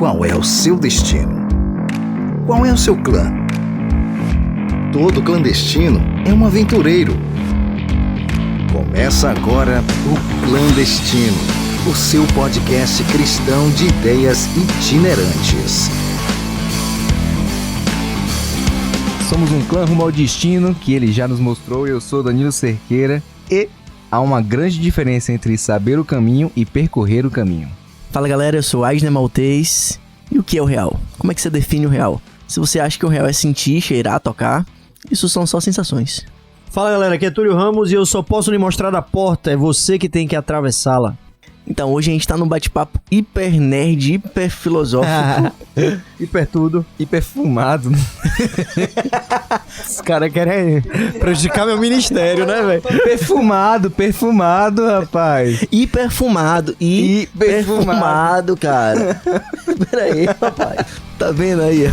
Qual é o seu destino? Qual é o seu clã? Todo clandestino é um aventureiro. Começa agora o Clandestino, o seu podcast cristão de ideias itinerantes. Somos um clã rumo ao destino que ele já nos mostrou. Eu sou Danilo Cerqueira e há uma grande diferença entre saber o caminho e percorrer o caminho. Fala galera, eu sou Aisner Maltês. E o que é o real? Como é que você define o real? Se você acha que o real é sentir, cheirar, tocar, isso são só sensações. Fala galera, aqui é Túlio Ramos e eu só posso lhe mostrar a porta, é você que tem que atravessá-la. Então hoje a gente tá num bate-papo hiper nerd, hiper filosófico. Hiper tudo. Hiper fumado. Os caras querem prejudicar meu ministério, né, velho? Perfumado, rapaz. Hiper fumado, cara. Pera aí, rapaz. Tá vendo aí, ó?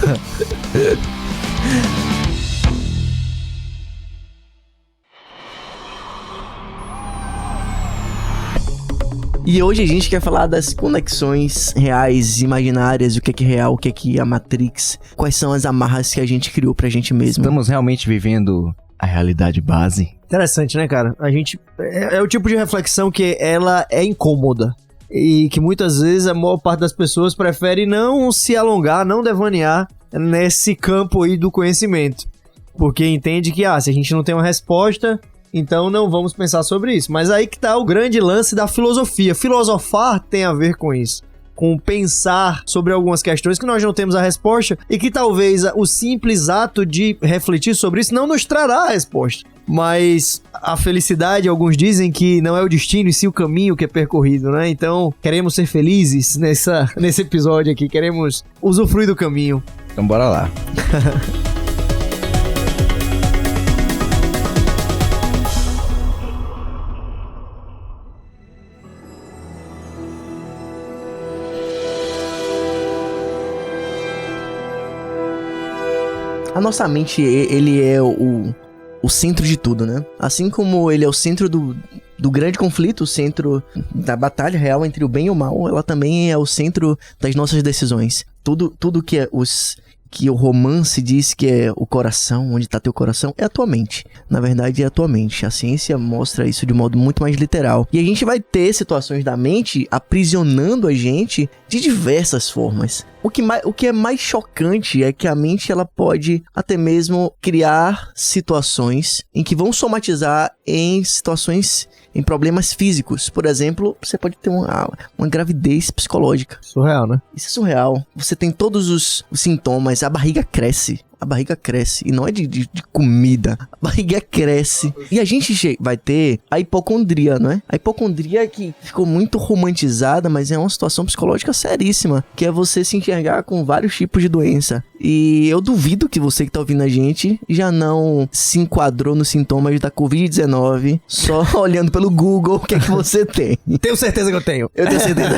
E hoje a gente quer falar das conexões reais, imaginárias, o que é real, o que é a Matrix, quais são as amarras que a gente criou pra gente mesmo. Estamos realmente vivendo a realidade base? Interessante, né, cara? A gente... É o tipo de reflexão que ela é incômoda. E que muitas vezes a maior parte das pessoas prefere não se alongar, não devanear nesse campo aí do conhecimento. Porque entende que, se a gente não tem uma resposta... Então não vamos pensar sobre isso. Mas aí que tá o grande lance da filosofia. Filosofar tem a ver com isso. Com pensar sobre algumas questões que nós não temos a resposta e que talvez o simples ato de refletir sobre isso não nos trará a resposta. Mas a felicidade, alguns dizem que não é o destino e sim o caminho que é percorrido, né? Então queremos ser felizes nesse episódio aqui. Queremos usufruir do caminho. Então bora lá. A nossa mente, ele é o centro de tudo, né? Assim como ele é o centro do grande conflito, o centro da batalha real entre o bem e o mal, ela também é o centro das nossas decisões. Tudo que o romance diz que é o coração, onde está teu coração, é a tua mente. Na verdade, é a tua mente. A ciência mostra isso de modo muito mais literal. E a gente vai ter situações da mente aprisionando a gente de diversas formas. O que é mais chocante é que a mente ela pode até mesmo criar situações em que vão somatizar em situações, em problemas físicos. Por exemplo, você pode ter uma gravidez psicológica. Surreal, né? Isso é surreal. Você tem todos os sintomas, a barriga cresce. E não é de comida. A barriga cresce. E a gente vai ter a hipocondria, não é? A hipocondria que ficou muito romantizada, mas é uma situação psicológica seríssima, que é você se enxergar com vários tipos de doença. E eu duvido que você que tá ouvindo a gente já não se enquadrou nos sintomas da Covid-19 só olhando pelo Google o que é que você tem. Tenho certeza que eu tenho. Eu tenho certeza.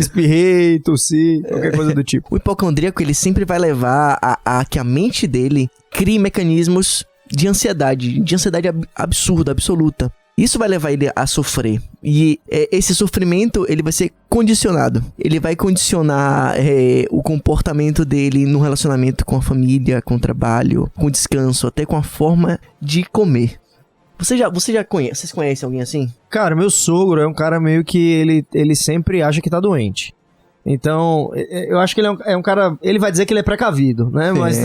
Espirrei, tossi, qualquer coisa do tipo. O hipocondríaco, ele sempre vai levar a que a mente dele crie mecanismos de ansiedade absurda, absoluta. Isso vai levar ele a sofrer. E esse sofrimento, ele vai ser condicionado. Ele vai condicionar o comportamento dele no relacionamento com a família, com o trabalho, com o descanso, até com a forma de comer. Vocês conhecem alguém assim? Cara, meu sogro é um cara meio que ele sempre acha que tá doente. Então, eu acho que ele é um cara... Ele vai dizer que ele é precavido, né? Mas,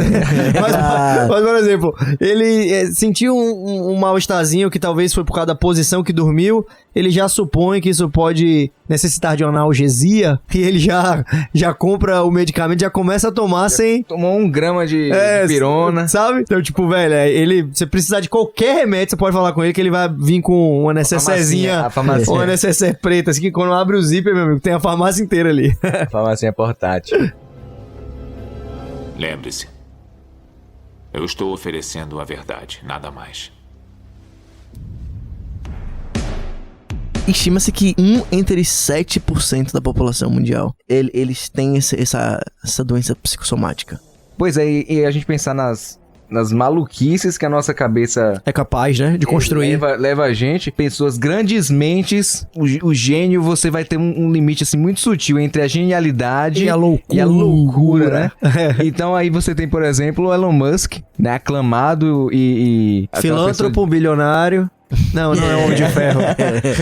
por exemplo, ele sentiu um mal-estarzinho que talvez foi por causa da posição que dormiu. Ele já supõe que isso pode necessitar de uma analgesia. E ele já compra o medicamento, já começa a tomar sem... Tomou 1 grama de pirona. Sabe? Então, tipo, velho, você precisar de qualquer remédio, você pode falar com ele que ele vai vir com uma necessezinha. Uma necessaire preta, assim, que quando abre o zíper, meu amigo, tem a farmácia inteira ali. Farmácia portátil. Lembre-se, eu estou oferecendo a verdade, nada mais. Estima-se que 1 entre 7% da população mundial, eles têm essa doença psicossomática. Pois é, e a gente pensar nas nas maluquices que a nossa cabeça É capaz, né? De construir. leva a gente. Pessoas grandes mentes. O gênio, você vai ter um limite assim muito sutil entre a genialidade E a loucura. né? Então aí você tem, por exemplo, o Elon Musk, né? Aclamado e Filântropo, bilionário. Não é o Homem de Ferro.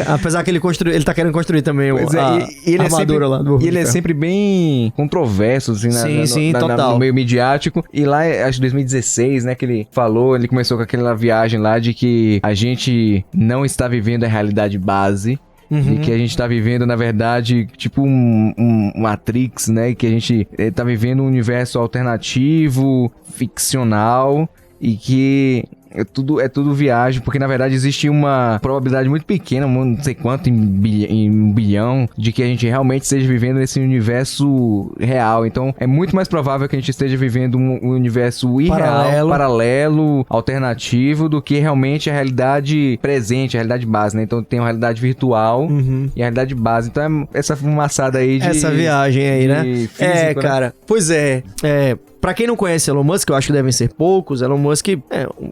Apesar que ele tá querendo construir também Pois é, a e ele armadura é sempre, lá do Homem E de ele é Ferro. sempre bem controverso, assim, Sim, total. no meio midiático. E lá, acho que 2016, né, que ele falou, ele começou com aquela viagem lá de que a gente não está vivendo a realidade base. E que a gente tá vivendo, na verdade, tipo um Matrix, né? Que a gente tá vivendo um universo alternativo, ficcional, e que é tudo viagem, porque na verdade existe uma probabilidade muito pequena, não sei quanto, em um bilhão, de que a gente realmente esteja vivendo nesse universo real. Então é muito mais provável que a gente esteja vivendo um universo irreal, paralelo, alternativo, do que realmente a realidade presente, a realidade base, né? Então tem uma realidade virtual e a realidade base. Então é essa fumaçada aí de... Essa viagem aí, né? Físico, cara. Pois é. Pra quem não conhece Elon Musk, eu acho que devem ser poucos. Elon Musk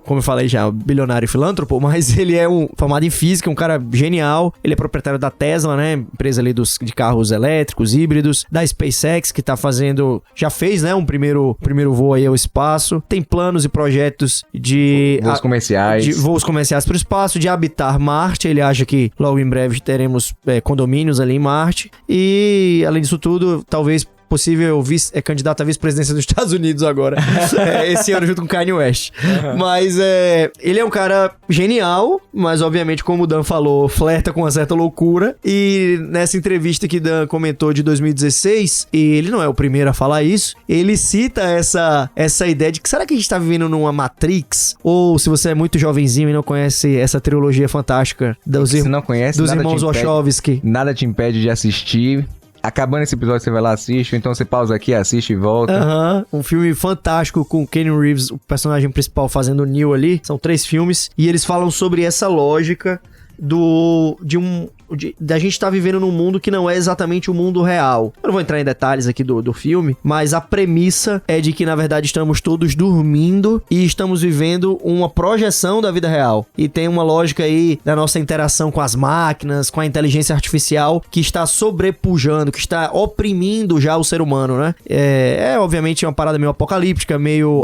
como eu falei já, bilionário e filântropo, mas ele é formado em física, um cara genial. Ele é proprietário da Tesla, né? Empresa ali de carros elétricos, híbridos. Da SpaceX, que tá fazendo... Já fez, né? Um primeiro voo aí ao espaço. Tem planos e projetos de... voos comerciais. De voos comerciais pro espaço, de habitar Marte. Ele acha que logo em breve teremos condomínios ali em Marte. E, além disso tudo, talvez... possível candidato a vice-presidência dos Estados Unidos agora. Esse ano junto com Kanye West. Mas ele é um cara genial, mas obviamente, como o Dan falou, flerta com uma certa loucura. E nessa entrevista que Dan comentou de 2016, e ele não é o primeiro a falar isso, ele cita essa ideia de que será que a gente tá vivendo numa Matrix? Ou se você é muito jovenzinho e não conhece essa trilogia fantástica dos irmãos Wachowski. Nada te impede de assistir. Acabando esse episódio, você vai lá, assiste, ou então você pausa aqui, assiste e volta. Um filme fantástico com o Keanu Reeves, o personagem principal, fazendo o Neo ali. São 3 filmes. E eles falam sobre essa lógica da gente estar vivendo num mundo que não é exatamente o mundo real. Eu não vou entrar em detalhes aqui do filme, mas a premissa é de que, na verdade, estamos todos dormindo e estamos vivendo uma projeção da vida real. E tem uma lógica aí da nossa interação com as máquinas, com a inteligência artificial, que está sobrepujando, que está oprimindo já o ser humano, né? Obviamente, uma parada meio apocalíptica, meio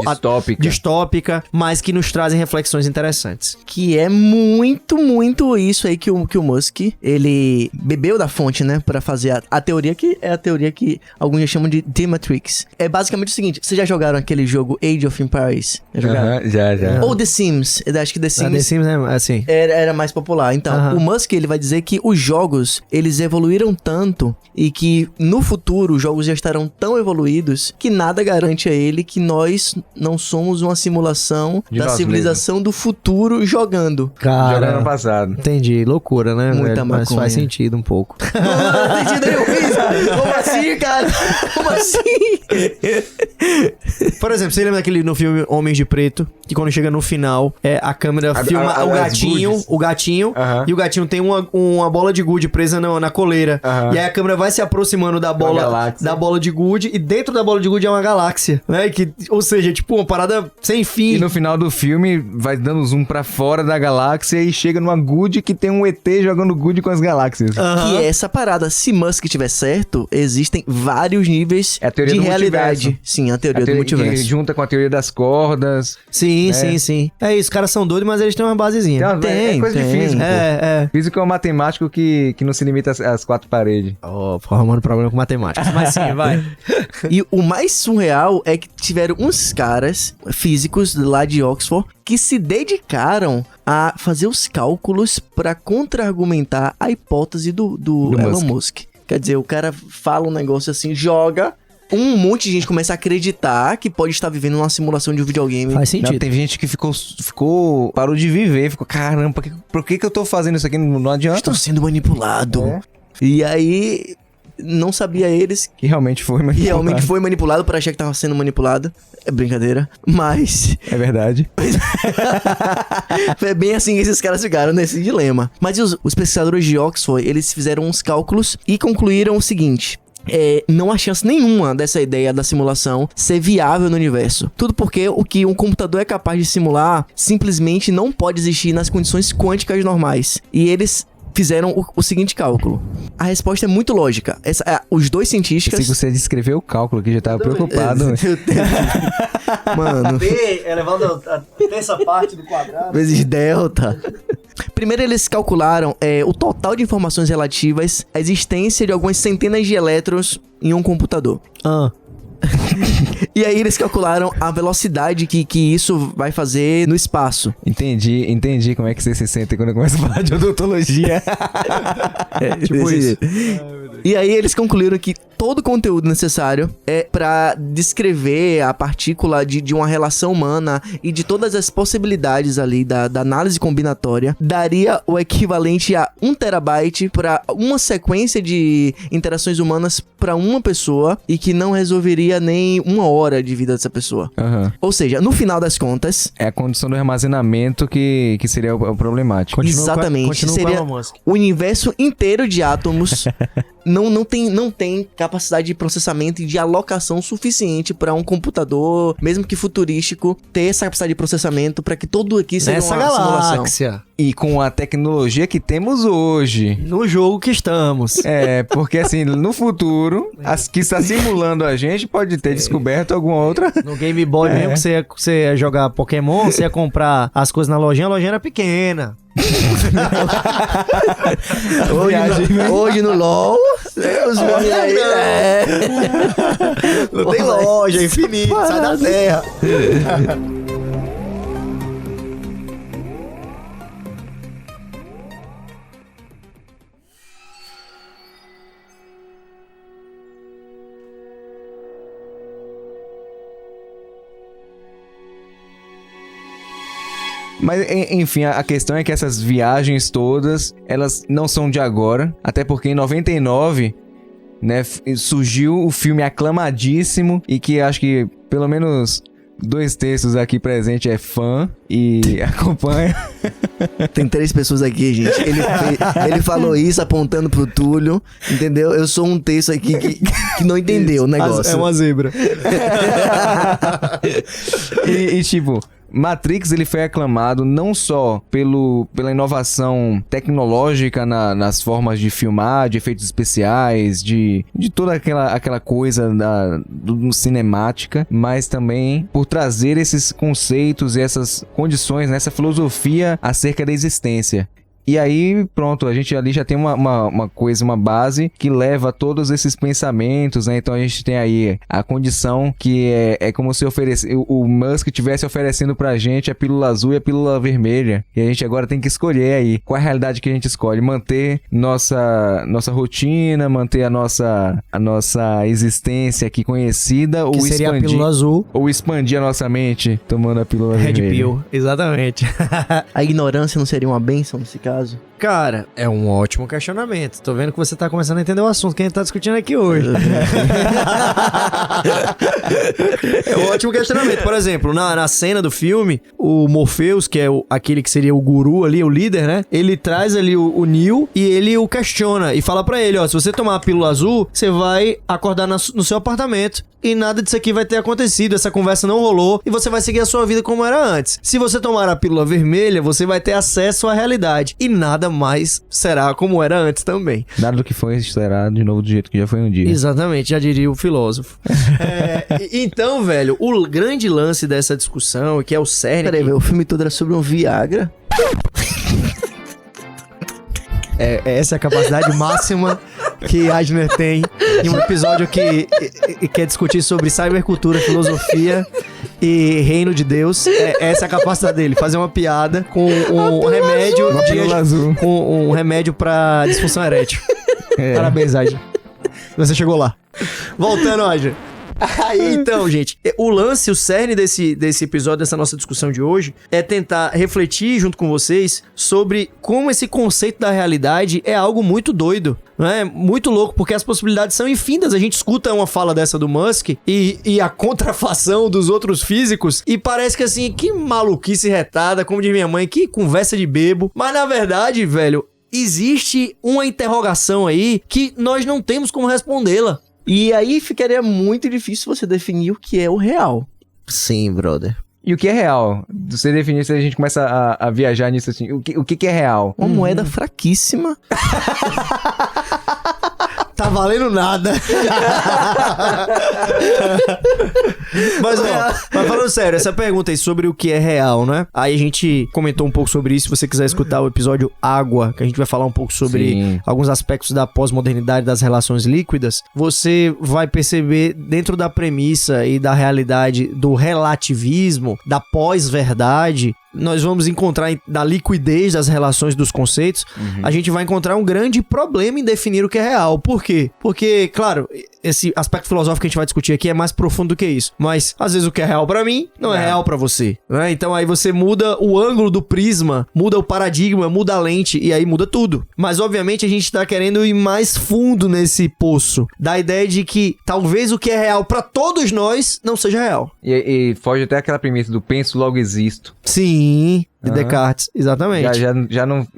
distópica, mas que nos trazem reflexões interessantes. Que é muito, muito isso aí que o Musk... ele bebeu da fonte, né? Pra fazer a teoria que é a teoria que alguns já chamam de The Matrix. É basicamente o seguinte: vocês já jogaram aquele jogo Age of Empires? Já jogaram? Já. Ou The Sims. Eu acho que The Sims... The Sims é assim. Era mais popular. Então, o Musk, ele vai dizer que os jogos, eles evoluíram tanto e que no futuro os jogos já estarão tão evoluídos que nada garante a ele que nós não somos uma simulação de da civilização do futuro jogando. Cara, jogando no passado. Entendi. Loucura, né? Muita Mas maconha. faz sentido um pouco. Não tem sentido nenhum isso. Como assim, cara? Como assim? Por exemplo, você lembra daquele no filme Homens de Preto, que quando chega no final, a câmera filma o gatinho, e o gatinho tem uma bola de gude presa na coleira. E aí a câmera vai se aproximando da bola de gude, e dentro da bola de gude é uma galáxia, né? Ou seja, tipo uma parada sem fim. E no final do filme vai dando zoom pra fora da galáxia e chega numa gude que tem um ET jogando gude com as galáxias. Que é essa parada. Se Musk tiver certo, existem vários níveis de realidade. Multiverso. Sim, a teoria do multiverso. Que junta com a teoria das cordas. Sim. É isso, os caras são doidos, mas eles têm uma basezinha. É coisa de físico. Físico é um matemático que não se limita às 4 paredes. Arrumando problema com matemática. Mas sim, vai. E o mais surreal é que tiveram uns caras físicos lá de Oxford que se dedicaram a fazer os cálculos para contra-argumentar a hipótese do Elon Musk. Quer dizer, o cara fala um negócio assim, joga... Um monte de gente começa a acreditar que pode estar vivendo uma simulação de um videogame. Faz sentido. Não, teve gente que parou de viver, ficou, caramba, por que eu tô fazendo isso aqui? Não adianta. Estou sendo manipulado. E aí, não sabia eles que realmente foi manipulado. E realmente foi manipulado para achar que tava sendo manipulado. É brincadeira, mas... É verdade. É bem assim que esses caras ficaram nesse dilema. Mas os pesquisadores de Oxford, eles fizeram uns cálculos e concluíram o seguinte... não há chance nenhuma dessa ideia da simulação ser viável no universo. Tudo porque o que um computador é capaz de simular simplesmente não pode existir nas condições quânticas normais. E eles fizeram o seguinte cálculo. A resposta é muito lógica. Os dois cientistas... Se você descreveu o cálculo aqui, já tava preocupado. Mano... B elevado a terça parte do quadrado. Vezes delta. Primeiro eles calcularam o total de informações relativas à existência de algumas centenas de elétrons em um computador. E aí eles calcularam a velocidade que isso vai fazer no espaço. Entendi como é que você se sente quando começa a falar de odontologia. Tipo isso. E aí eles concluíram que todo o conteúdo necessário é para descrever a partícula de uma relação humana e de todas as possibilidades ali da análise combinatória daria o equivalente a 1 terabyte para uma sequência de interações humanas para uma pessoa e que não resolveria nem 1 hora de vida dessa pessoa. Ou seja, no final das contas... É a condição do armazenamento que seria o problemático. Exatamente. Seria o universo inteiro de átomos... Não tem capacidade de processamento e de alocação suficiente para um computador, mesmo que futurístico, ter essa capacidade de processamento para que tudo aqui seja uma simulação. E com a tecnologia que temos hoje. No jogo que estamos. Porque assim, no futuro, as que está simulando a gente pode ter descoberto alguma outra. No Game Boy mesmo, que você ia jogar Pokémon, você ia comprar as coisas na lojinha, a lojinha era pequena. Hoje no LOL, os homens aí. Não tem loja, é infinito, sai da terra. Mas, enfim, a questão é que essas viagens todas, elas não são de agora. Até porque em 99, né, surgiu o filme aclamadíssimo e que acho que pelo menos 2/3 aqui presente é fã e acompanha. Tem 3 pessoas aqui, gente. Ele falou isso apontando pro Túlio, entendeu? Eu sou um terço aqui que não entendeu o negócio. É uma zebra. e tipo... Matrix, ele foi aclamado não só pela inovação tecnológica nas formas de filmar, de efeitos especiais, de toda aquela coisa do cinemática, mas também por trazer esses conceitos e essas condições, né, essa filosofia acerca da existência. E aí, pronto, a gente ali já tem uma coisa, uma base que leva a todos esses pensamentos, né? Então a gente tem aí a condição que é como se o Musk estivesse oferecendo pra gente a pílula azul e a pílula vermelha. E a gente agora tem que escolher aí qual é a realidade que a gente escolhe. Manter nossa rotina, manter a nossa existência aqui conhecida, que ou seria expandir, a pílula azul. Ou expandir a nossa mente tomando a pílula vermelha. Red Pill, exatamente. A ignorância não seria uma bênção nesse caso? Cara, é um ótimo questionamento. Tô vendo que você tá começando a entender o assunto que a gente tá discutindo aqui hoje. É um ótimo questionamento. Por exemplo, na cena do filme, o Morpheus, que é aquele que seria o guru ali, o líder, né? Ele traz ali o Neo e ele o questiona e fala pra ele, ó, se você tomar a pílula azul, você vai acordar no seu apartamento e nada disso aqui vai ter acontecido, essa conversa não rolou e você vai seguir a sua vida como era antes. Se você tomar a pílula vermelha, você vai ter acesso à realidade e nada mais será como era antes também. Nada do que foi será de novo do jeito que já foi um dia. Exatamente, já diria o filósofo. Então, velho, o grande lance dessa discussão, que é o cerne... Peraí, velho, o filme todo era sobre um Viagra? Essa é a capacidade máxima que Adner tem em um episódio que quer discutir sobre cybercultura, filosofia e reino de Deus. Essa é a capacidade dele, fazer uma piada com um remédio com um remédio pra disfunção erétil. Parabéns, Adner. Você chegou lá. Voltando, Adner. Aí, então, gente, o cerne desse episódio, dessa nossa discussão de hoje, é tentar refletir junto com vocês sobre como esse conceito da realidade é algo muito doido, né? Muito louco, porque as possibilidades são infinitas. A gente escuta uma fala dessa do Musk e a contrafação dos outros físicos e parece que assim, que maluquice retada, como diz minha mãe, que conversa de bebo. Mas na verdade, velho, existe uma interrogação aí que nós não temos como respondê-la. E aí ficaria muito difícil você definir o que é o real. Sim, brother. E o que é real? Você definir, se a gente começa a viajar nisso assim, o que é real? Uma moeda fraquíssima. Tá valendo nada. Mas falando sério, essa pergunta aí sobre o que é real, né? Aí a gente comentou um pouco sobre isso. Se você quiser escutar o episódio Água, que a gente vai falar um pouco sobre alguns aspectos da pós-modernidade das relações líquidas, você vai perceber dentro da premissa e da realidade do relativismo, da pós-verdade, nós vamos encontrar da liquidez das relações dos conceitos, a gente vai encontrar um grande problema em definir o que é real. Por quê? Porque, claro, esse aspecto filosófico que a gente vai discutir aqui é mais profundo do que isso. Mas, às vezes, o que é real pra mim não é real pra você, né? Então, aí você muda o ângulo do prisma, muda o paradigma, muda a lente, e aí muda tudo. Mas, obviamente, a gente tá querendo ir mais fundo nesse poço, da ideia de que talvez o que é real pra todos nós não seja real. E foge até aquela premissa do penso, logo existo. Sim, de Descartes, exatamente.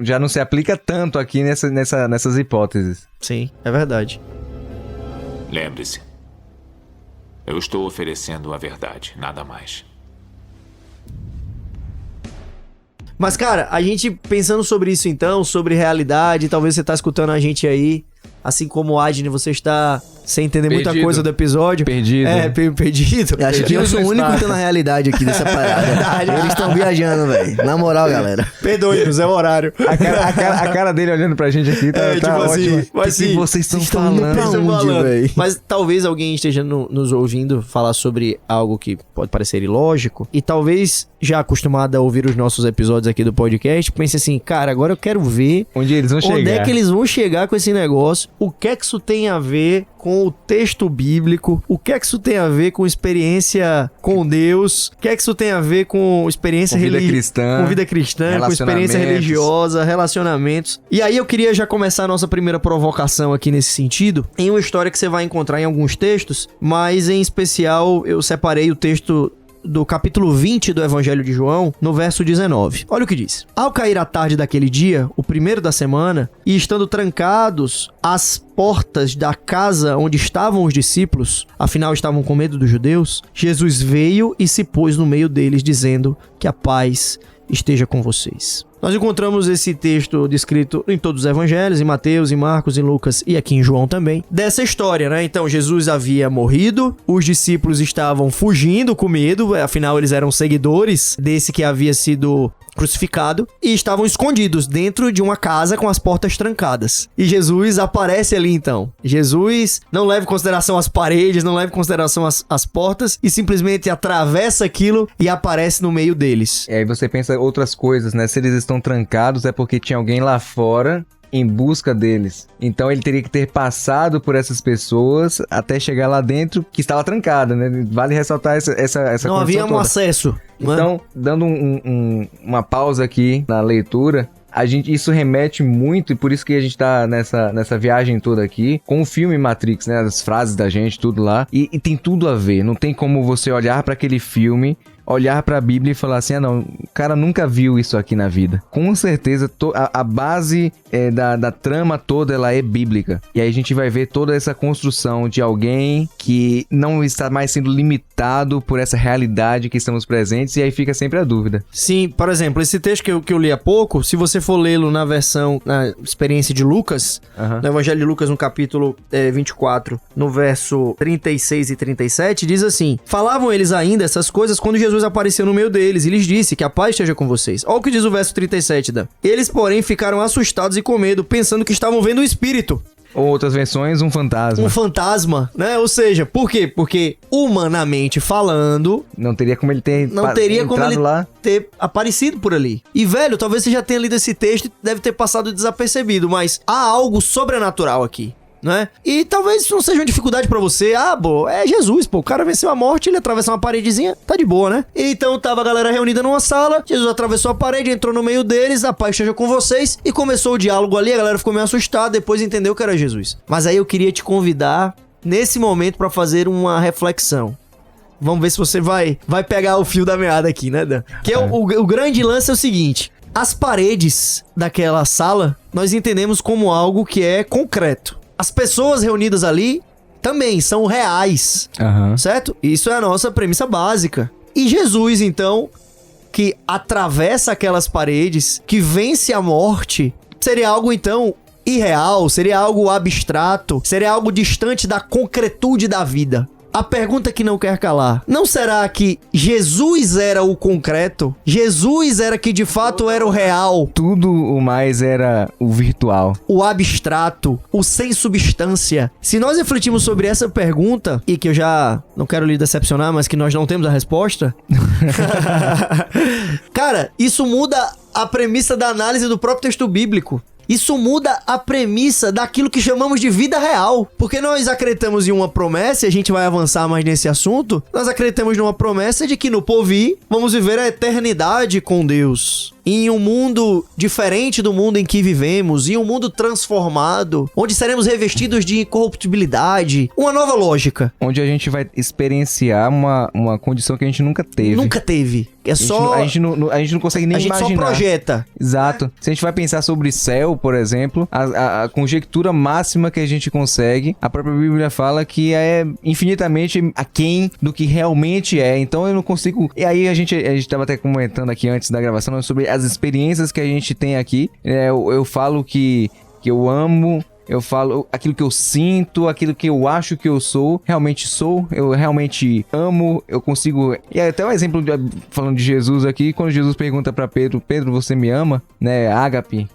Já não se aplica tanto aqui nessas hipóteses. Sim, é verdade. Lembre-se, eu estou oferecendo a verdade, nada mais. Mas, cara, a gente pensando sobre isso então, sobre realidade, talvez você tá escutando a gente aí, assim como o Adne, você está sem entender muita coisa do episódio. Perdido. Perdido. Eu acho que eu sou o único que tá na realidade aqui dessa parada. Eles estão viajando, velho. Na moral, galera. Perdoe-nos, é o horário. A cara dele olhando pra gente aqui tá tipo ótima. assim, mas que sim, vocês estão falando? Pra onde, velho? Mas talvez alguém esteja nos ouvindo falar sobre algo que pode parecer ilógico, e talvez já acostumado a ouvir os nossos episódios aqui do podcast, pense assim, cara, agora eu quero ver onde eles vão chegar. Onde é que eles vão chegar com esse negócio? O que é que isso tem a ver com o texto bíblico? O que é que isso tem a ver com experiência com Deus? O que é que isso tem a ver com experiência cristã, com vida cristã, com experiência religiosa, relacionamentos? E aí eu queria já começar a nossa primeira provocação aqui nesse sentido, em uma história que você vai encontrar em alguns textos, mas em especial eu separei o texto do capítulo 20 do Evangelho de João, no verso 19. Olha o que diz. Ao cair a tarde daquele dia, o primeiro da semana, e estando trancados as portas da casa onde estavam os discípulos, afinal estavam com medo dos judeus, Jesus veio e se pôs no meio deles, dizendo que a paz esteja com vocês. Nós encontramos esse texto descrito em todos os evangelhos, em Mateus, em Marcos, em Lucas e aqui em João também, dessa história, né? Então, Jesus havia morrido, os discípulos estavam fugindo com medo, afinal eles eram seguidores desse que havia sido crucificado, e estavam escondidos dentro de uma casa com as portas trancadas. E Jesus aparece ali então. Jesus não leva em consideração as paredes, não leva em consideração as portas, e simplesmente atravessa aquilo e aparece no meio deles. E aí você pensa outras coisas, né? Se eles estão trancados é porque tinha alguém lá fora em busca deles. Então ele teria que ter passado por essas pessoas até chegar lá dentro, que estava trancada, né? Vale ressaltar essa não havia um acesso. Então, dando uma pausa aqui na leitura, isso remete muito, e por isso que a gente tá nessa viagem toda aqui, com o filme Matrix, né? As frases da gente, tudo lá. E tem tudo a ver. Não tem como você olhar para aquele filme, olhar pra Bíblia e falar assim, não, o cara nunca viu isso aqui na vida. Com certeza, a base da trama toda, ela é bíblica. E aí a gente vai ver toda essa construção de alguém que não está mais sendo limitado por essa realidade que estamos presentes, e aí fica sempre a dúvida. Sim, por exemplo, esse texto que eu li há pouco, se você for lê-lo na experiência de Lucas, no Evangelho de Lucas, no capítulo 24, no verso 36 e 37, diz assim: falavam eles ainda essas coisas quando Jesus apareceu no meio deles e lhes disse que a paz esteja com vocês. Olha o que diz o verso 37, Dan. Eles, porém, ficaram assustados e com medo, pensando que estavam vendo um espírito. Ou outras versões, um fantasma. Um fantasma, né? Ou seja, por quê? Porque, humanamente falando, não teria como ele ter ter aparecido por ali. E, velho, talvez você já tenha lido esse texto e deve ter passado desapercebido, mas há algo sobrenatural aqui, né? E talvez isso não seja uma dificuldade pra você. É Jesus, o cara venceu a morte, ele atravessou uma paredezinha, tá de boa, né? Então tava a galera reunida numa sala, Jesus atravessou a parede, entrou no meio deles, a paz esteja com vocês, e começou o diálogo ali, a galera ficou meio assustada, depois entendeu que era Jesus. Mas aí eu queria te convidar, nesse momento, pra fazer uma reflexão. Vamos ver se você vai pegar o fio da meada aqui, né, Dan? Que o grande lance é o seguinte: as paredes daquela sala, nós entendemos como algo que é concreto. As pessoas reunidas ali também são reais, certo? Isso é a nossa premissa básica. E Jesus, então, que atravessa aquelas paredes, que vence a morte, seria algo, então, irreal, seria algo abstrato, seria algo distante da concretude da vida. A pergunta que não quer calar: não será que Jesus era o concreto? Jesus era que de fato era o real? Tudo o mais era o virtual. O abstrato, o sem substância. Se nós refletimos sobre essa pergunta, e que eu já não quero lhe decepcionar, mas que nós não temos a resposta, cara, isso muda a premissa da análise do próprio texto bíblico. Isso muda a premissa daquilo que chamamos de vida real. Porque nós acreditamos em uma promessa, e a gente vai avançar mais nesse assunto, nós acreditamos numa promessa de que no porvir vamos viver a eternidade com Deus. Em um mundo diferente do mundo em que vivemos, em um mundo transformado, onde seremos revestidos de incorruptibilidade, uma nova lógica. Onde a gente vai experienciar uma condição que a gente nunca teve. Nunca teve. É só... A gente não consegue nem imaginar. A gente só projeta. Exato. Se a gente vai pensar sobre céu, por exemplo, a conjectura máxima que a gente consegue, a própria Bíblia fala que é infinitamente aquém do que realmente é. Então eu não consigo... E aí a gente tava até comentando aqui antes da gravação sobre as experiências que a gente tem aqui. Eu falo que eu amo... Eu falo aquilo que eu sinto, aquilo que eu acho que eu sou, eu realmente amo, eu consigo... E até um exemplo, falando de Jesus aqui, quando Jesus pergunta pra Pedro, você me ama? Né, ágape.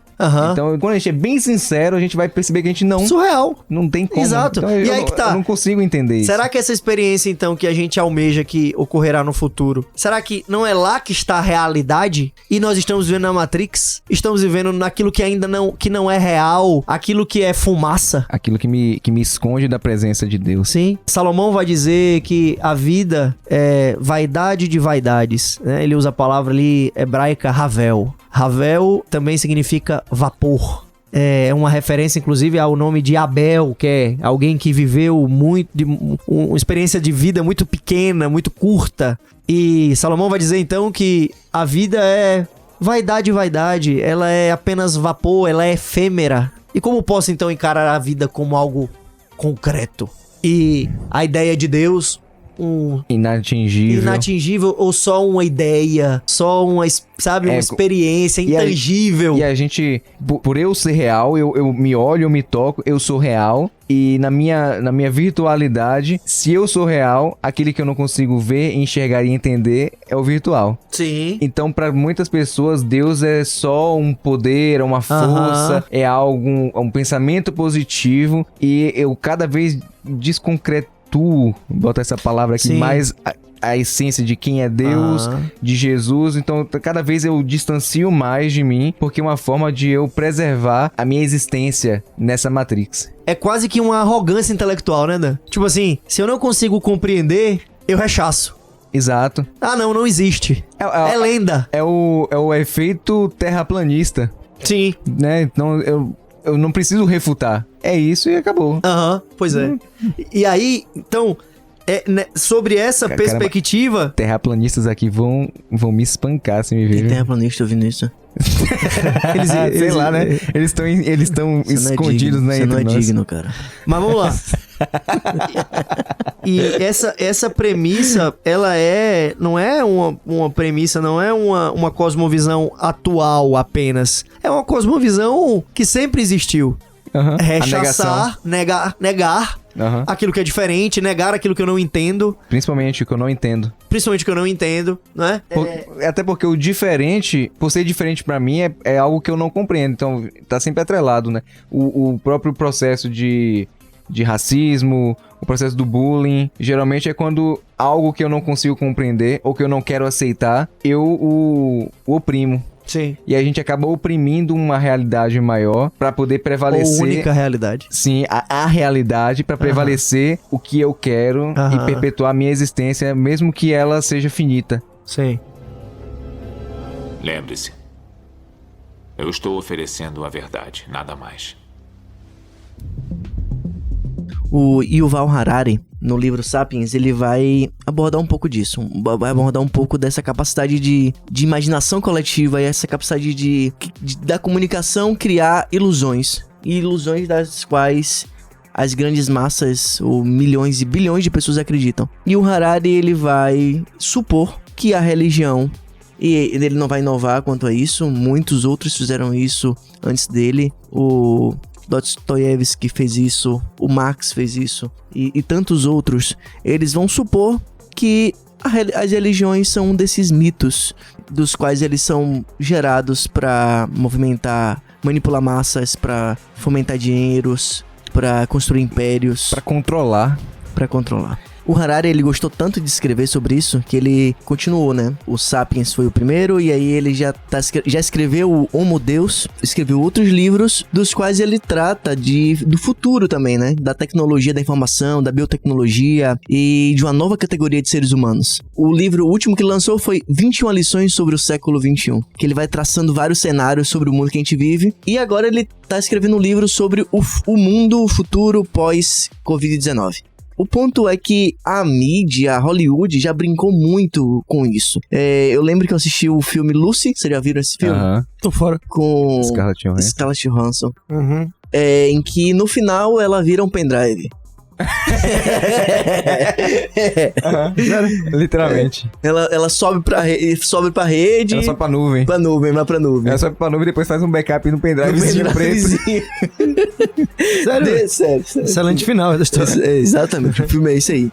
Então, quando a gente é bem sincero, a gente vai perceber que a gente não... Surreal. Não tem como. Exato. Então, e aí que tá. Eu não consigo entender isso. Será que essa experiência, então, que a gente almeja que ocorrerá no futuro, será que não é lá que está a realidade? E nós estamos vivendo na Matrix? Estamos vivendo naquilo que ainda não é real, aquilo que é fumaça? Aquilo que me esconde da presença de Deus. Sim. Salomão vai dizer que a vida é vaidade de vaidades, né? Ele usa a palavra ali hebraica Havel. Havel também significa vapor. É uma referência, inclusive, ao nome de Abel, que é alguém que viveu uma experiência de vida muito pequena, muito curta. E Salomão vai dizer, então, que a vida é vaidade, ela é apenas vapor, ela é efêmera. E como posso, então, encarar a vida como algo concreto? E a ideia de Deus... inatingível ou só uma ideia, só uma experiência intangível. E a gente, por eu ser real, eu me olho, eu me toco, eu sou real. E na minha virtualidade, se eu sou real, aquele que eu não consigo ver, enxergar e entender é o virtual. Sim. Então, para muitas pessoas, Deus é só um poder, uma força, é algo, um pensamento positivo. E eu cada vez bota essa palavra aqui, mais a essência de quem é Deus, de Jesus. Então, cada vez eu distancio mais de mim, porque é uma forma de eu preservar a minha existência nessa Matrix. É quase que uma arrogância intelectual, né, Dan? Tipo assim, se eu não consigo compreender, eu rechaço. Exato. Não existe. É lenda. É o efeito terraplanista. Sim. Né? Então, eu não preciso refutar. É isso e acabou. Pois é. E aí, então, sobre essa perspectiva... Terraplanistas aqui vão me espancar se me verem. Tem terraplanista ouvindo isso? Sei lá, né? Eles estão escondidos na internet. Você não é digno, cara. Mas vamos lá. E essa premissa, ela não é uma premissa, não é uma cosmovisão atual apenas. É uma cosmovisão que sempre existiu. Rechaçar, negar aquilo que é diferente, negar aquilo que eu não entendo. Principalmente o que eu não entendo. Né? Até porque o diferente, por ser diferente pra mim, é algo que eu não compreendo. Então, tá sempre atrelado, né? O próprio processo de racismo, o processo do bullying, geralmente é quando algo que eu não consigo compreender ou que eu não quero aceitar, eu o oprimo. Sim. E a gente acaba oprimindo uma realidade maior pra poder prevalecer... Ou única realidade. Sim, a realidade pra prevalecer o que eu quero e perpetuar a minha existência, mesmo que ela seja finita. Sim. Lembre-se, eu estou oferecendo a verdade, nada mais. O Yuval Harari, no livro Sapiens, ele vai abordar um pouco disso. Vai abordar um pouco dessa capacidade de imaginação coletiva e essa capacidade da comunicação criar ilusões. E ilusões das quais as grandes massas, ou milhões e bilhões de pessoas acreditam. E o Harari, ele vai supor que a religião, e ele não vai inovar quanto a isso, muitos outros fizeram isso antes dele, o Dostoiévski fez isso, o Marx fez isso, e tantos outros, eles vão supor que as religiões são um desses mitos, dos quais eles são gerados para movimentar, manipular massas, para fomentar dinheiros, para construir impérios, Pra controlar. para controlar. O Harari, ele gostou tanto de escrever sobre isso que ele continuou, né? O Sapiens foi o primeiro e aí ele já escreveu o Homo Deus, escreveu outros livros dos quais ele trata do futuro também, né? Da tecnologia da informação, da biotecnologia e de uma nova categoria de seres humanos. O último que lançou foi 21 lições sobre o século XXI, que ele vai traçando vários cenários sobre o mundo que a gente vive. E agora ele tá escrevendo um livro sobre o mundo, o futuro pós-Covid-19. O ponto é que a mídia, a Hollywood, já brincou muito com isso. Eu lembro que eu assisti o filme Lucy, vocês já viram esse filme? Tô fora. Com Scarlett Johansson. Uhum. Em que no final ela vira um pendrive. Literalmente. Ela sobe pra rede. Ela sobe pra nuvem. Vai pra nuvem. Ela sobe pra nuvem e depois faz um backup no pendrivezinho preto. Sério? Excelente final da história. Exatamente, o filme é isso aí.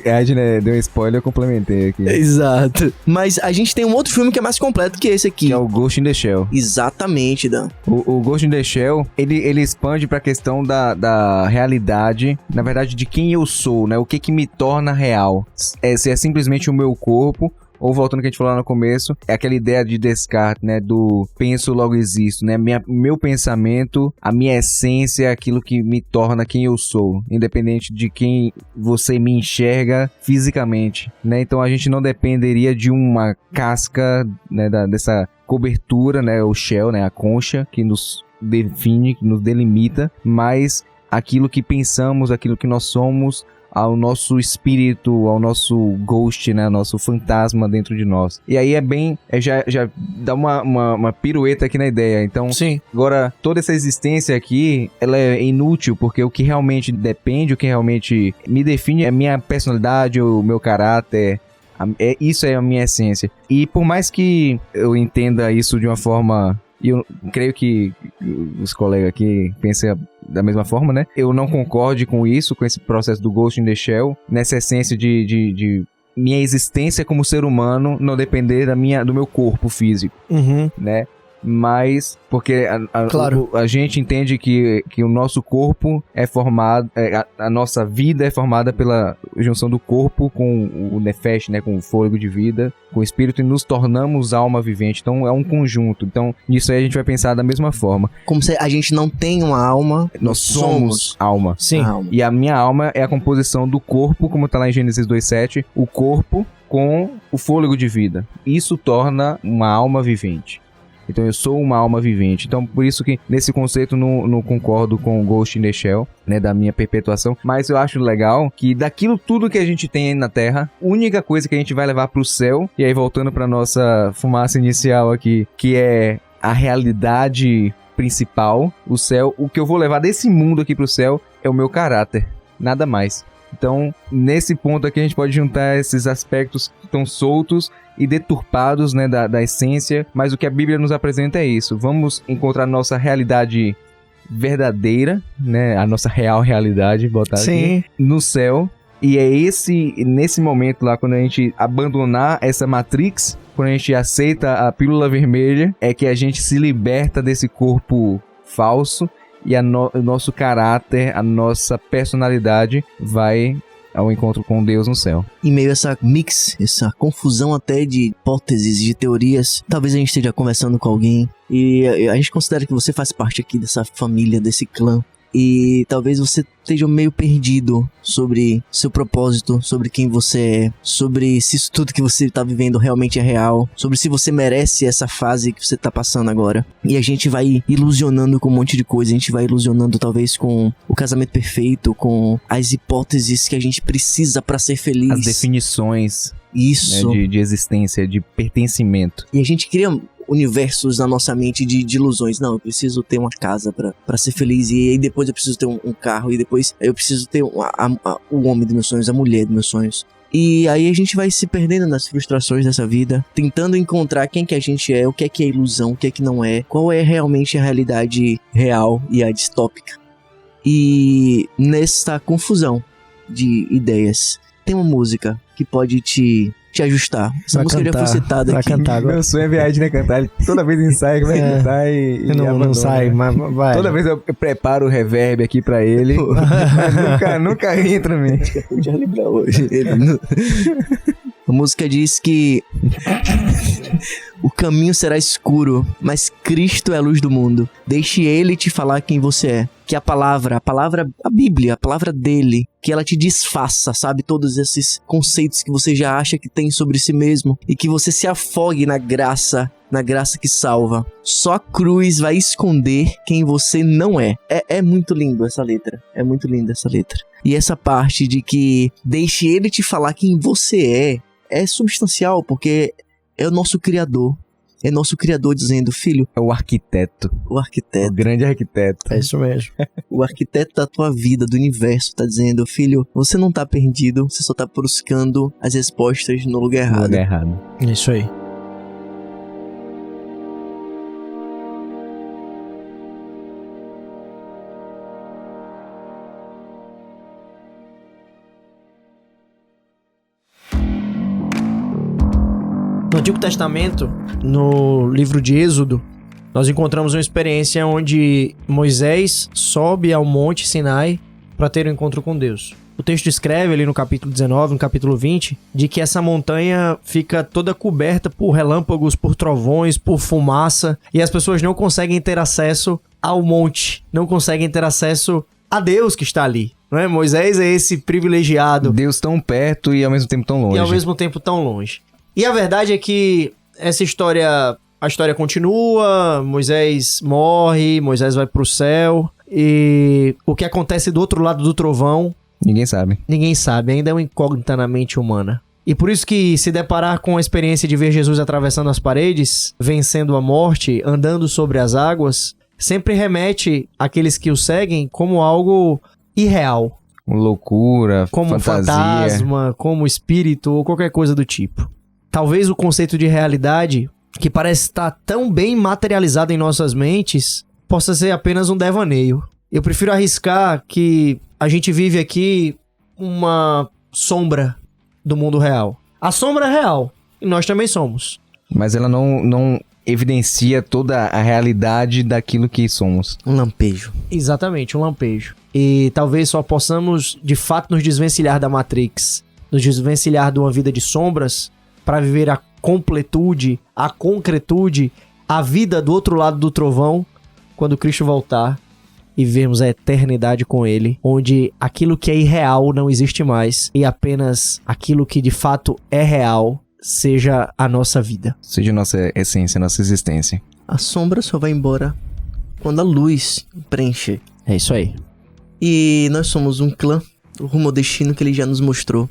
A Adne deu um spoiler, eu complementei aqui. Exato. Mas a gente tem um outro filme que é mais completo que esse aqui. Que é o Ghost in the Shell. Exatamente, Dan. O Ghost in the Shell, ele expande pra questão da realidade, na verdade, de quem eu sou, né? O que me torna real. Se é simplesmente o meu corpo, ou voltando ao que a gente falou lá no começo, é aquela ideia de Descartes, né? Do penso, logo existo, né? Meu pensamento, a minha essência é aquilo que me torna quem eu sou, independente de quem você me enxerga fisicamente, né? Então a gente não dependeria de uma casca, né? Dessa cobertura, né? O shell, né? A concha que nos define, que nos delimita, mas aquilo que pensamos, aquilo que nós somos, ao nosso espírito, ao nosso ghost, né, nosso fantasma dentro de nós. E aí já dá uma pirueta aqui na ideia. Então, sim. Agora, toda essa existência aqui, ela é inútil, porque o que realmente depende, o que realmente me define é a minha personalidade, o meu caráter. Isso é a minha essência. E por mais que eu entenda isso de uma forma... E eu creio que os colegas aqui pensam da mesma forma, né? Eu não concorde com isso, com esse processo do Ghost in the Shell, nessa essência de minha existência como ser humano não depender do meu corpo físico, né? Mas, porque a gente entende que o nosso corpo é formado, a nossa vida é formada pela junção do corpo com o nefesh, né, com o fôlego de vida, com o espírito, e nos tornamos alma vivente. Então é um conjunto. Então nisso aí a gente vai pensar da mesma forma. Como se a gente não tem uma alma, nós somos alma. Sim. E a minha alma é a composição do corpo, como tá lá em Gênesis 2:7, o corpo com o fôlego de vida. Isso torna uma alma vivente. Então eu sou uma alma vivente. Então por isso que nesse conceito não concordo com o Ghost in the Shell, né, da minha perpetuação. Mas eu acho legal que daquilo tudo que a gente tem aí na Terra, a única coisa que a gente vai levar pro céu, e aí voltando pra nossa fumaça inicial aqui, que é a realidade principal, o céu, o que eu vou levar desse mundo aqui pro céu é o meu caráter, nada mais. Então, nesse ponto aqui a gente pode juntar esses aspectos que estão soltos e deturpados, né, da essência, mas o que a Bíblia nos apresenta é isso. Vamos encontrar nossa realidade verdadeira, né, a nossa real realidade, botar aqui, no céu. E é nesse momento lá, quando a gente abandonar essa Matrix, quando a gente aceita a pílula vermelha, é que a gente se liberta desse corpo falso e o nosso caráter, a nossa personalidade vai ao encontro com Deus no céu. Em meio a essa confusão até de hipóteses, de teorias, talvez a gente esteja conversando com alguém e a gente considera que você faz parte aqui dessa família, desse clã. E talvez você esteja meio perdido sobre seu propósito, sobre quem você é, sobre se isso tudo que você está vivendo realmente é real, sobre se você merece essa fase que você está passando agora. E a gente vai ilusionando com um monte de coisa, a gente vai ilusionando talvez com o casamento perfeito, com as hipóteses que a gente precisa para ser feliz. As definições. Isso. Né, de existência, de pertencimento. E a gente cria universos na nossa mente de ilusões. Não, eu preciso ter uma casa pra ser feliz, e aí depois eu preciso ter um carro, e depois eu preciso ter o homem dos meus sonhos, a mulher dos meus sonhos. E aí a gente vai se perdendo nas frustrações dessa vida, tentando encontrar quem que a gente é, o que é ilusão, o que é que não é, qual é realmente a realidade real e a distópica. E nessa confusão de ideias, tem uma música que pode te ajustar. Essa Vai música cantar, já foi citada vai aqui. cantar agora. Meu sonho é viagem, né? Cantar. Ele toda vez ensaia que vai cantar e Não abandona. sai, mas vai. Toda vez eu preparo o reverb aqui pra ele, mas nunca entra em mim. Eu já lembrar hoje. A música diz que o caminho será escuro, mas Cristo é a luz do mundo. Deixe Ele te falar quem você é. Que a Bíblia, a palavra dele, que ela te desfaça, sabe? Todos esses conceitos que você já acha que tem sobre si mesmo. E que você se afogue na graça que salva. Só a cruz vai esconder quem você não é. É muito lindo essa letra. É muito linda essa letra. E essa parte de que deixe Ele te falar quem você é substancial, porque é o nosso Criador. É nosso Criador dizendo, filho... É o arquiteto. O arquiteto. O grande arquiteto. É isso mesmo. O arquiteto da tua vida, do universo, tá dizendo, filho, você não tá perdido, você só tá buscando as respostas no lugar errado. No lugar errado. É isso aí. No Antigo Testamento, no livro de Êxodo, nós encontramos uma experiência onde Moisés sobe ao Monte Sinai para ter um encontro com Deus. O texto descreve ali no capítulo 19, no capítulo 20, de que essa montanha fica toda coberta por relâmpagos, por trovões, por fumaça, e as pessoas não conseguem ter acesso ao monte, não conseguem ter acesso a Deus que está ali. Não é? Moisés é esse privilegiado. Deus tão perto e ao mesmo tempo tão longe. E ao mesmo tempo tão longe. E a verdade é que essa história, a história continua, Moisés morre, Moisés vai pro céu, e o que acontece do outro lado do trovão, ninguém sabe. Ninguém sabe, ainda é uma incógnita na mente humana. E por isso que se deparar com a experiência de ver Jesus atravessando as paredes, vencendo a morte, andando sobre as águas, sempre remete àqueles que o seguem como algo irreal. Loucura, como fantasia. Fantasma, como espírito ou qualquer coisa do tipo. Talvez o conceito de realidade, que parece estar tão bem materializado em nossas mentes, possa ser apenas um devaneio. Eu prefiro arriscar que a gente vive aqui uma sombra do mundo real. A sombra é real, e nós também somos. Mas ela não evidencia toda a realidade daquilo que somos. Um lampejo. Exatamente, um lampejo. E talvez só possamos, de fato, nos desvencilhar da Matrix, nos desvencilhar de uma vida de sombras, para viver a completude, a concretude, a vida do outro lado do trovão, quando Cristo voltar e vermos a eternidade com Ele, onde aquilo que é irreal não existe mais e apenas aquilo que de fato é real seja a nossa vida. Seja a nossa essência, a nossa existência. A sombra só vai embora quando a luz preencher. É isso aí. E nós somos um clã, rumo ao destino que Ele já nos mostrou.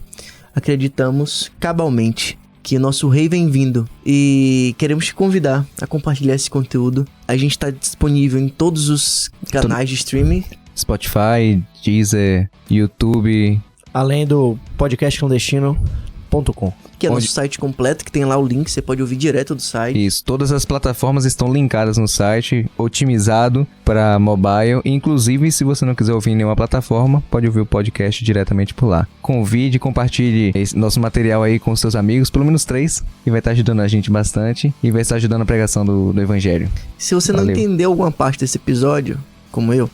Acreditamos cabalmente que o nosso rei vem vindo e queremos te convidar a compartilhar esse conteúdo. A gente está disponível em todos os canais de streaming. Spotify, Deezer, YouTube. Além do podcastclandestino.com. Que é nosso site completo, que tem lá o link, você pode ouvir direto do site. Isso, todas as plataformas estão linkadas no site, otimizado para mobile. Inclusive, se você não quiser ouvir em nenhuma plataforma, pode ouvir o podcast diretamente por lá. Convide, compartilhe esse nosso material aí com seus amigos, pelo menos 3, e vai estar ajudando a gente bastante e vai estar ajudando a pregação do Evangelho. Se você não entendeu alguma parte desse episódio, como eu,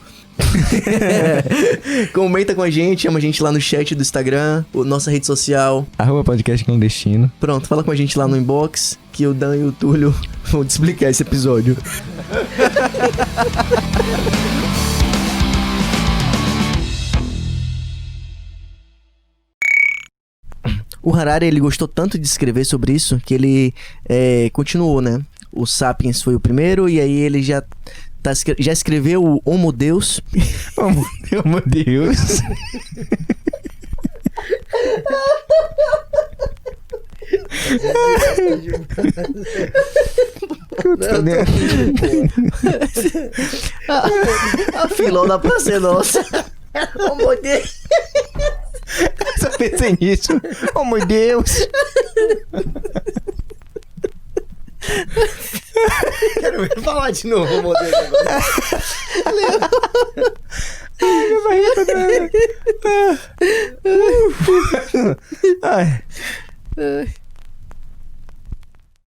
comenta com a gente, chama a gente lá no chat do Instagram, nossa rede social. @podcast clandestino. Pronto, fala com a gente lá no inbox, que o Dan e o Túlio vão te explicar esse episódio. O Harari, ele gostou tanto de escrever sobre isso, que ele continuou, né? O Sapiens foi o primeiro, e aí ele já escreveu o Homo Deus. Homo Deus. A filó da Praça é Nossa. Oh, meu Deus. Só pensei nisso. Oh, meu Deus. Quero ver falar de novo, oh, meu Deus. Minha barriga tá doendo. Ai.